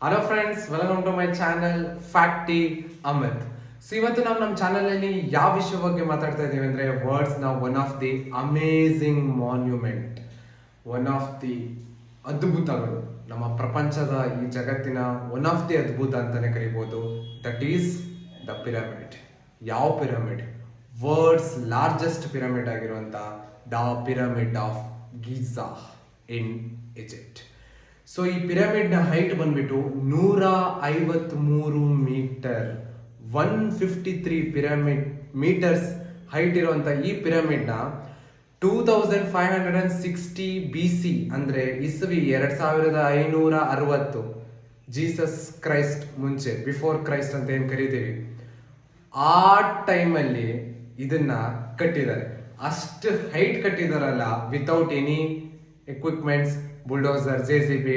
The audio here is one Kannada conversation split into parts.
Hello friends, welcome to my channel Facty Amit. So ಇವತ್ತು ನಾವು ನಮ್ಮ ಚಾನಲಲ್ಲಿ ಯಾವ ವಿಷಯ ಬಗ್ಗೆ ಮಾತಾಡ್ತಾ ಇದ್ದೀವಿ ಅಂದರೆ ವರ್ಡ್ಸ್ನ one of the amazing monument, one of the ಅದ್ಭುತಗಳು, ನಮ್ಮ ಪ್ರಪಂಚದ ಈ ಜಗತ್ತಿನ ಒನ್ ಆಫ್ ದಿ ಅದ್ಭುತ ಅಂತಲೇ ಕರಿಬೋದು. That is the pyramid. ಯಾವ ಪಿರಮಿಡ್? ವರ್ಲ್ಡ್ಸ್ ಲಾರ್ಜೆಸ್ಟ್ ಪಿರಮಿಡ್ ಆಗಿರುವಂಥ the pyramid of Giza in Egypt. So ಈ ಪಿರಮಿಡ್ನ ಹೈಟ್ ಬಂದ್ಬಿಟ್ಟು 153 ಮೀಟರ್, 153 ಪಿರಮಿಡ್ ಮೀಟರ್ಸ್ ಹೈಟ್ ಇರುವಂಥ ಈ ಪಿರಮಿಡ್ನ 2560 BC ಅಂದರೆ ಇಸ್ವಿ 2560, ಜೀಸಸ್ ಕ್ರೈಸ್ಟ್ ಮುಂಚೆ, ಬಿಫೋರ್ ಕ್ರೈಸ್ಟ್ ಅಂತ ಏನು ಕರಿತೀವಿ, ಆ ಟೈಮಲ್ಲಿ ಇದನ್ನ ಕಟ್ಟಿದ್ದಾರೆ. ಅಷ್ಟು ಹೈಟ್ ಕಟ್ಟಿದಾರಲ್ಲ, without any equipments, bulldozer, JCB,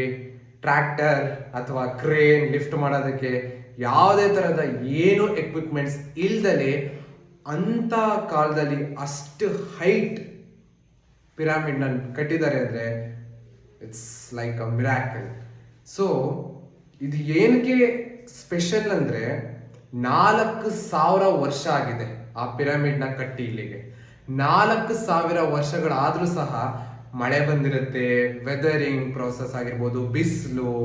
tractor ಅಥವಾ ಕ್ರೇನ್ ಲಿಫ್ಟ್ ಮಾಡೋದಕ್ಕೆ ಯಾವುದೇ ಥರದ ಏನು ಎಕ್ವಿಪ್ಮೆಂಟ್ಸ್ ಇಲ್ದಲೆ ಅಂಥ ಕಾಲದಲ್ಲಿ ಅಷ್ಟು ಹೈಟ್ ಪಿರಾಮಿಡ್ನ ಕಟ್ಟಿದ್ದಾರೆ ಅಂದರೆ it's like a miracle. So ಇದು ಏನಕ್ಕೆ ಸ್ಪೆಷಲ್ ಅಂದರೆ 4000 ವರ್ಷ ಆಗಿದೆ ಆ ಪಿರಮಿಡ್ನ ಕಟ್ಟಿ ಇಲ್ಲಿಗೆ. 4000 ವರ್ಷಗಳಾದರೂ ಸಹ ಮಳೆ ಬಂದಿರುತ್ತೆ, ವೆದರಿಂಗ್ ಪ್ರೋಸೆಸ್ ಆಗಿರ್ಬೋದು, ಬಿಸಿಲು,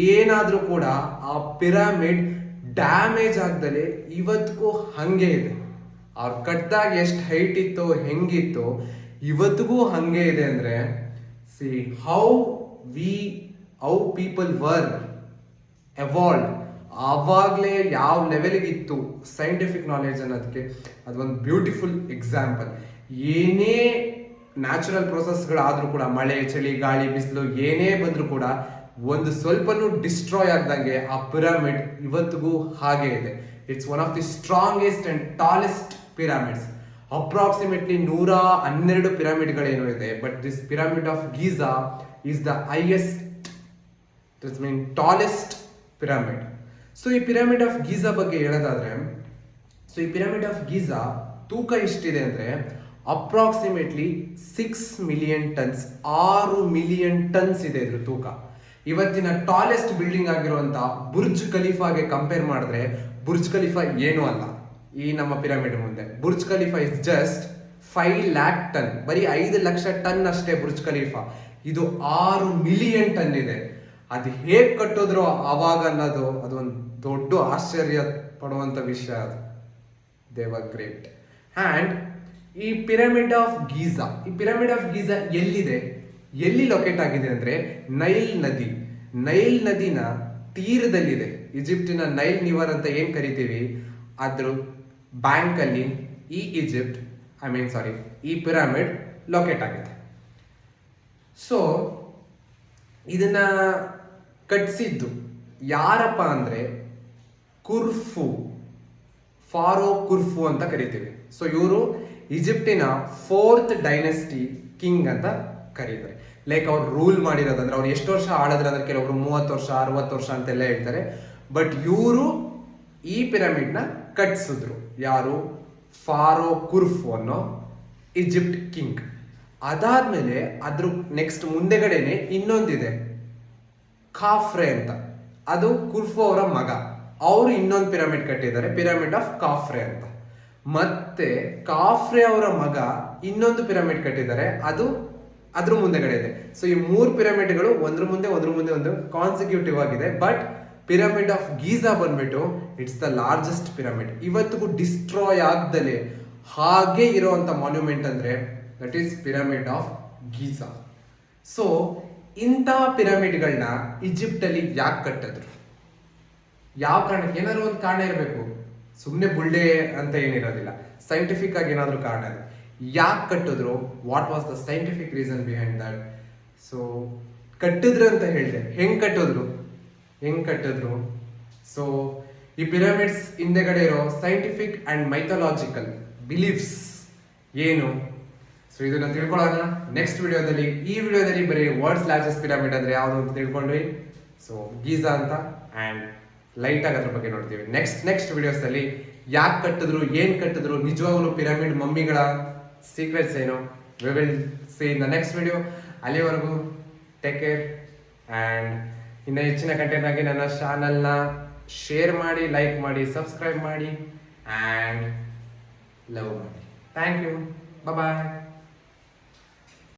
ಏನಾದರೂ ಕೂಡ ಆ ಪಿರಮಿಡ್ ಡ್ಯಾಮೇಜ್ ಆಗ್ದಲೆ ಇವತ್ತಿಗೂ ಹಂಗೆ ಇದೆ. ಅವ್ರು ಕಟ್ಟಿದಾಗ ಎಷ್ಟು ಹೈಟ್ ಇತ್ತೋ, ಹೆಂಗಿತ್ತು, ಇವತ್ತಿಗೂ ಹಂಗೆ ಇದೆ. ಅಂದರೆ C how people were evolve, ಆವಾಗಲೇ ಯಾವ ಲೆವೆಲ್ಗಿತ್ತು ಸೈಂಟಿಫಿಕ್ ನಾಲೆಜ್ ಅನ್ನೋದಕ್ಕೆ ಅದೊಂದು ಬ್ಯೂಟಿಫುಲ್ ಎಕ್ಸಾಂಪಲ್. ಏನೇ ನ್ಯಾಚುರಲ್ ಪ್ರೊಸೆಸ್ಗಳಾದರೂ ಕೂಡ, ಮಳೆ, ಚಳಿ, ಗಾಳಿ, ಬಿಸಿಲು ಏನೇ ಬಂದರೂ ಕೂಡ ಒಂದು ಸ್ವಲ್ಪನೂ ಡಿಸ್ಟ್ರಾಯ್ ಆಗ್ದಂಗೆ ಆ ಪಿರಮಿಡ್ ಇವತ್ತಿಗೂ ಹಾಗೆ ಇದೆ. It's one of the strongest and tallest pyramids. Approximately 112 ಪಿರಾಮಿಡ್ಗಳೇನೋ ಇದೆ, but this pyramid of Giza is the highest, it's mean tallest pyramid. So ಈ ಪಿರಾಮಿಡ್ ಆಫ್ ಗೀಜಾ ಬಗ್ಗೆ ಹೇಳೋದಾದ್ರೆ, ಸೊ ಈ ಪಿರಾಮಿಡ್ ಆಫ್ ಗೀಜಾ ತೂಕ ಎಷ್ಟಿದೆ ಅಂದರೆ approximately 6 million tons, 6 million tons ಇದೆ ಇದ್ರ ತೂಕ. ಇವತ್ತಿನ ಟಾಲೆಸ್ಟ್ ಬಿಲ್ಡಿಂಗ್ ಆಗಿರುವಂಥ ಬುರ್ಜ್ ಖಲೀಫಾಗೆ ಕಂಪೇರ್ ಮಾಡಿದ್ರೆ ಬುರ್ಜ್ ಖಲೀಫಾ ಏನೂ ಅಲ್ಲ ಈ ನಮ್ಮ ಪಿರಮಿಡ್ ಮುಂದೆ. Burj Khalifa is just 5 lakh ton, ಬರೀ 5 ಲಕ್ಷ ಟನ್ ಅಷ್ಟೇ ಬುರ್ಜ್ ಖಲೀಫಾ. ಇದು 6 ಮಿಲಿಯನ್ ಟನ್ ಇದೆ. ಅದು ಹೇಗೆ ಕಟ್ಟಿದ್ರು ಅವಾಗ ಅನ್ನೋದು ಅದೊಂದು ದೊಡ್ಡ ಆಶ್ಚರ್ಯ ಪಡುವಂಥ ವಿಷಯ. ಅದು ದೇ ವರ್ ಗ್ರೇಟ್. ಆ್ಯಂಡ್ ಈ ಪಿರಮಿಡ್ ಆಫ್ ಗೀಜಾ ಎಲ್ಲಿದೆ, ಎಲ್ಲಿ ಲೊಕೇಟ್ ಆಗಿದೆ ಅಂದರೆ ನೈಲ್ ನದಿನ ತೀರದಲ್ಲಿದೆ. ಈಜಿಪ್ಟಿನ ನೈಲ್ ರಿವರ್ ಅಂತ ಏನು ಕರಿತೀವಿ, ಅದ್ರ ಬ್ಯಾಂಕಲ್ಲಿ ಈ ಪಿರಮಿಡ್ ಲೊಕೇಟ್ ಆಗಿದೆ. ಸೊ ಇದನ್ನ ಕಟ್ಟಿಸಿದ್ದು ಯಾರಪ್ಪ ಅಂದರೆ ಫಾರೋ ಕುರ್ಫು ಅಂತ ಕರಿತೀವಿ. ಸೊ ಇವರು ಈಜಿಪ್ಟಿನ 4th ಡೈನೆಸ್ಟಿ ಕಿಂಗ್ ಅಂತ ಕರೀತಾರೆ. ಲೈಕ್ ಅವ್ರು ರೂಲ್ ಮಾಡಿರೋದಂದ್ರೆ ಅವ್ರು ಎಷ್ಟು ವರ್ಷ ಆಳಿದ್ರೆ ಅಂದ್ರೆ ಕೆಲವರು 30 ವರ್ಷ 60 ವರ್ಷ ಅಂತೆಲ್ಲ ಹೇಳ್ತಾರೆ. ಬಟ್ ಇವರು ಈ ಪಿರಮಿಡ್ನ ಕಟ್ಟಿಸಿದ್ರು. ಯಾರು? ಫಾರೋ ಕುರ್ಫು ಅನ್ನೋ ಈಜಿಪ್ಟ್ ಕಿಂಗ್. ಅದಾದ್ಮೇಲೆ ಅದ್ರ ನೆಕ್ಸ್ಟ್ ಮುಂದೆಗಡೆನೆ ಇನ್ನೊಂದಿದೆ, ಖಾಫ್ರೆ ಅಂತ. ಅದು ಕುರ್ಫು ಅವರ ಮಗ. ಅವರು ಇನ್ನೊಂದು ಪಿರಮಿಡ್ ಕಟ್ಟಿದ್ದಾರೆ, ಪಿರಮಿಡ್ ಆಫ್ ಖಾಫ್ರೆ ಅಂತ. ಮತ್ತೆ ಖಾಫ್ರೆ ಅವರ ಮಗ ಇನ್ನೊಂದು ಪಿರಮಿಡ್ ಕಟ್ಟಿದ್ದಾರೆ, ಅದು ಅದ್ರ ಮುಂದೆಗಡೆ ಇದೆ. ಸೊ ಈ 3 ಪಿರಮಿಡ್ಗಳು ಒಂದ್ರ ಮುಂದೆ ಒಂದು ಕಾನ್ಸಿಕ್ಯೂಟಿವ್ ಆಗಿದೆ. ಬಟ್ ಪಿರಮಿಡ್ ಆಫ್ ಗೀಜಾ ಬಂದ್ಬಿಟ್ಟು ಇಟ್ಸ್ ದ ಲಾರ್ಜೆಸ್ಟ್ ಪಿರಮಿಡ್. ಇವತ್ತಿಗೂ ಡಿಸ್ಟ್ರಾಯ್ ಆಗ್ದಲೆ ಹಾಗೆ ಇರುವಂತ ಮಾನ್ಯುಮೆಂಟ್ ಅಂದ್ರೆ that is pyramid of Giza. So ಇಂಥ ಪಿರಮಿಡ್ಗಳನ್ನ ಈಜಿಪ್ಟ್ ಅಲ್ಲಿ ಯಾಕೆ ಕಟ್ಟಿದ್ರು? ಯಾವ ಕಾರಣಕ್ಕೆ? ಏನಾದ್ರು ಒಂದು ಕಾರಣ ಇರಬೇಕು. ಸುಮ್ಮನೆ ಬುಲ್ಡೆ ಅಂತ ಏನಿರೋದಿಲ್ಲ, ಸೈಂಟಿಫಿಕ್ ಆಗಿ ಏನಾದರೂ ಕಾರಣ ಇದೆ. ಯಾಕೆ ಕಟ್ಟಿದ್ರು? What was the scientific reason behind that? So ಕಟ್ಟಿದ್ರು ಅಂತ ಹೇಳಿದೆ. ಹೆಂಗ್ ಕಟ್ಟಿದ್ರು? ಸೊ ಈ ಪಿರಮಿಡ್ಸ್ ಹಿಂದೆಗಡೆ ಇರೋ ಸೈಂಟಿಫಿಕ್ ಅಂಡ್ ಮೈಥಾಲಜಿಕಲ್ ಬಿಲೀಫ್ಸ್ ಏನು? ಸೊ ಇದನ್ನ ತಿಳ್ಕೊಳ್ಳೋಣ ನೆಕ್ಸ್ಟ್ ವಿಡಿಯೋದಲ್ಲಿ. ಈ ವಿಡಿಯೋದಲ್ಲಿ ಬರೀ ವರ್ಲ್ಡ್ಸ್ ಲಾರ್ಜೆಸ್ಟ್ ಪಿರಮಿಡ್ ಅಂದ್ರೆ ಯಾವುದು ಅಂತ ತಿಳ್ಕೊಂಡ್ವಿ. ಸೊ ಗೀಜಾ ಅಂತ, ಅಂಡ್ ಲೈಟ್ ಆಗಿ ಅದ್ರ ಬಗ್ಗೆ ನೋಡ್ತೀವಿ ನೆಕ್ಸ್ಟ್ ವಿಡಿಯೋಸ್ ಅಲ್ಲಿ. ಯಾಕೆ ಕಟ್ಟಿದ್ರು, ಏನ್ ಕಟ್ಟಿದ್ರು, ನಿಜವಾಗ್ಲೂ ಪಿರಮಿಡ್ ಮಮ್ಮಿಗಳ ಸೀಕ್ರೆಟ್ಸ್ ಏನು, we will see in the next video. ಅಲ್ಲಿವರೆಗೂ ಟೇಕ್ ಕೇರ್ ಅಂಡ್ ಇನ್ನು ಹೆಚ್ಚಿನ ಕಂಟೆಂಟ್ ಆಗಿ ನನ್ನ ಚಾನಲ್ನ ಶೇರ್ ಮಾಡಿ, ಲೈಕ್ ಮಾಡಿ, ಸಬ್ಸ್ಕ್ರೈಬ್ ಮಾಡಿ ಆ್ಯಂಡ್ ಲವ್ ಮಾಡಿ. Thank you. ಬಾಯ್.